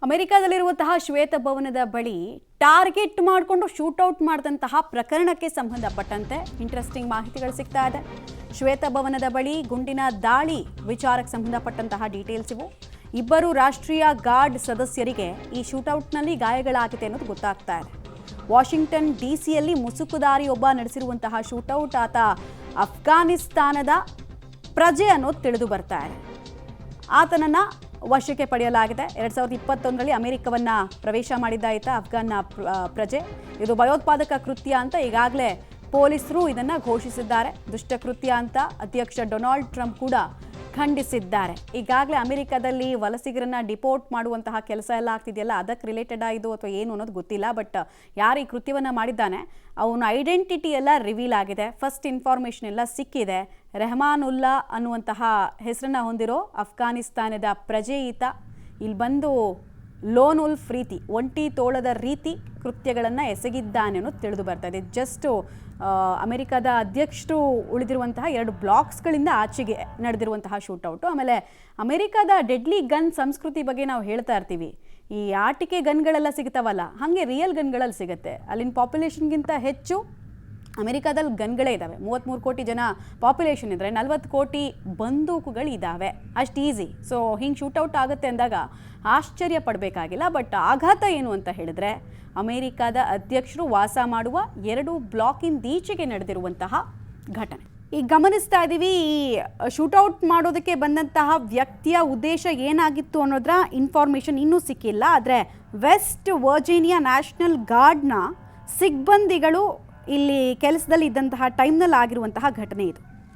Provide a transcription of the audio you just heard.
ಅಮೆರಿಕಾದಲ್ಲಿರುವಂತಹ ಶ್ವೇತಭವನದ ಬಳಿ ಟಾರ್ಗೆಟ್ ಮಾಡಿಕೊಂಡು ಶೂಟೌಟ್ ಮಾಡಿದಂತಹ ಪ್ರಕರಣಕ್ಕೆ ಸಂಬಂಧಪಟ್ಟಂತೆ ಇಂಟ್ರೆಸ್ಟಿಂಗ್ ಮಾಹಿತಿಗಳು ಸಿಗ್ತಾ ಇದೆ. ಶ್ವೇತಭವನದ ಬಳಿ ಗುಂಡಿನ ದಾಳಿ ವಿಚಾರಕ್ಕೆ ಸಂಬಂಧಪಟ್ಟಂತಹ ಡೀಟೇಲ್ಸ್ ಇವು. ಇಬ್ಬರು ರಾಷ್ಟ್ರೀಯ ಗಾರ್ಡ್ ಸದಸ್ಯರಿಗೆ ಈ ಶೂಟೌಟ್ನಲ್ಲಿ ಗಾಯಗಳಾಗಿದೆ ಅನ್ನೋದು ಗೊತ್ತಾಗ್ತಾ ಇದೆ. ವಾಷಿಂಗ್ಟನ್ ಡಿಸಿಯಲ್ಲಿ ಮುಸುಕುದಾರಿಯೊಬ್ಬ ನಡೆಸಿರುವಂತಹ ಶೂಟೌಟ್ ಆತ ಅಫ್ಘಾನಿಸ್ತಾನದ ಪ್ರಜೆ ಅನ್ನೋದು ತಿಳಿದು ಬರ್ತಾ ಇದೆ. ಆತನನ್ನು ವಶಕ್ಕೆ ಪಡೆಯಲಾಗಿದೆ. 2021ರಲ್ಲಿ ಅಮೆರಿಕವನ್ನು ಪ್ರವೇಶ ಮಾಡಿದ್ದ ಈತ ಅಫ್ಘಾನ್ನ ಪ್ರಜೆ. ಇದು ಭಯೋತ್ಪಾದಕ ಕೃತ್ಯ ಅಂತ ಈಗಾಗಲೇ ಪೊಲೀಸರು ಇದನ್ನು ಘೋಷಿಸಿದ್ದಾರೆ. ದುಷ್ಟಕೃತ್ಯ ಅಂತ ಅಧ್ಯಕ್ಷ ಡೊನಾಲ್ಡ್ ಟ್ರಂಪ್ ಕೂಡ ಖಂಡಿಸಿದ್ದಾರೆ. ಈಗಾಗಲೇ ಅಮೆರಿಕದಲ್ಲಿ ವಲಸಿಗರನ್ನ ಡಿಪೋರ್ಟ್ ಮಾಡುವಂತಹ ಕೆಲಸ ಎಲ್ಲ ಆಗ್ತಿದೆಯಲ್ಲ, ಅದಕ್ಕೆ ರಿಲೇಟೆಡ್ ಆಯಿತು ಅಥವಾ ಏನು ಅನ್ನೋದು ಗೊತ್ತಿಲ್ಲ. ಬಟ್ ಯಾರು ಈ ಕೃತ್ಯವನ್ನು ಮಾಡಿದ್ದಾನೆ ಅವನ ಐಡೆಂಟಿಟಿ ಎಲ್ಲ ರಿವೀಲ್ ಆಗಿದೆ. ಫಸ್ಟ್ ಇನ್ಫಾರ್ಮೇಷನ್ ಎಲ್ಲ ಸಿಕ್ಕಿದೆ. ರೆಹಮಾನುಲ್ಲಾ ಅನ್ನುವಂತಹ ಹೆಸರನ್ನ ಹೊಂದಿರೋ ಅಫ್ಘಾನಿಸ್ತಾನದ ಪ್ರಜೆ ಈತ. ಇಲ್ಲಿ ಬಂದು ಲೋನ್ ಉಲ್ಫ್ ರೀತಿ, ಒಂಟಿ ತೋಳದ ರೀತಿ ಕೃತ್ಯಗಳನ್ನು ಎಸಗಿದ್ದಾನೆ ಅನ್ನೋದು ತಿಳಿದು ಬರ್ತಾ ಇದೆ. ಜಸ್ಟು ಅಮೆರಿಕದ ಅಧ್ಯಕ್ಷರು ಉಳಿದಿರುವಂತಹ 2 ಬ್ಲಾಕ್ಸ್ಗಳಿಂದ ಆಚೆಗೆ ನಡೆದಿರುವಂತಹ ಶೂಟೌಟು. ಆಮೇಲೆ ಅಮೆರಿಕದ ಡೆಡ್ಲಿ ಗನ್ ಸಂಸ್ಕೃತಿ ಬಗ್ಗೆ ನಾವು ಹೇಳ್ತಾ ಇರ್ತೀವಿ. ಈ ಆಟಿಕೆ ಗನ್ಗಳೆಲ್ಲ ಸಿಗ್ತಾವಲ್ಲ, ಹಾಗೆ ರಿಯಲ್ ಗನ್ಗಳಲ್ಲಿ ಸಿಗುತ್ತೆ. ಅಲ್ಲಿನ ಪಾಪ್ಯುಲೇಷನ್ಗಿಂತ ಹೆಚ್ಚು ಅಮೆರಿಕಾದಲ್ಲಿ ಗನ್ಗಳೇ ಇದ್ದಾವೆ. 33 ಕೋಟಿ ಜನ ಪಾಪ್ಯುಲೇಷನ್ ಇದ್ದರೆ 40 ಕೋಟಿ ಬಂದೂಕುಗಳಿದ್ದಾವೆ. ಅಷ್ಟು ಈಸಿ. ಸೊ ಹಿಂಗೆ ಶೂಟೌಟ್ ಆಗುತ್ತೆ ಅಂದಾಗ ಆಶ್ಚರ್ಯ ಪಡಬೇಕಾಗಿಲ್ಲ. ಬಟ್ ಆಘಾತ ಏನು ಅಂತ ಹೇಳಿದ್ರೆ, ಅಮೆರಿಕದ ಅಧ್ಯಕ್ಷರು ವಾಸ ಮಾಡುವ 2 ಬ್ಲಾಕಿಂದೀಚೆಗೆ ನಡೆದಿರುವಂತಹ ಘಟನೆ. ಈಗ ಗಮನಿಸ್ತಾ ಇದ್ದೀವಿ, ಈ ಶೂಟೌಟ್ ಮಾಡೋದಕ್ಕೆ ಬಂದಂತಹ ವ್ಯಕ್ತಿಯ ಉದ್ದೇಶ ಏನಾಗಿತ್ತು ಅನ್ನೋದ್ರ ಇನ್ಫಾರ್ಮೇಷನ್ ಇನ್ನೂ ಸಿಕ್ಕಿಲ್ಲ. ಆದರೆ ವೆಸ್ಟ್ ವರ್ಜೀನಿಯಾ ನ್ಯಾಷನಲ್ ಗಾರ್ಡ್ನ ಸಿಬ್ಬಂದಿಗಳು ಇಲ್ಲಿ ಕೆಲಸದಲ್ಲಿ ಇದ್ದಂತಹ ಟೈಮ್ನಲ್ಲಿ ಆಗಿರುವಂತಹ ಘಟನೆ ಇದು.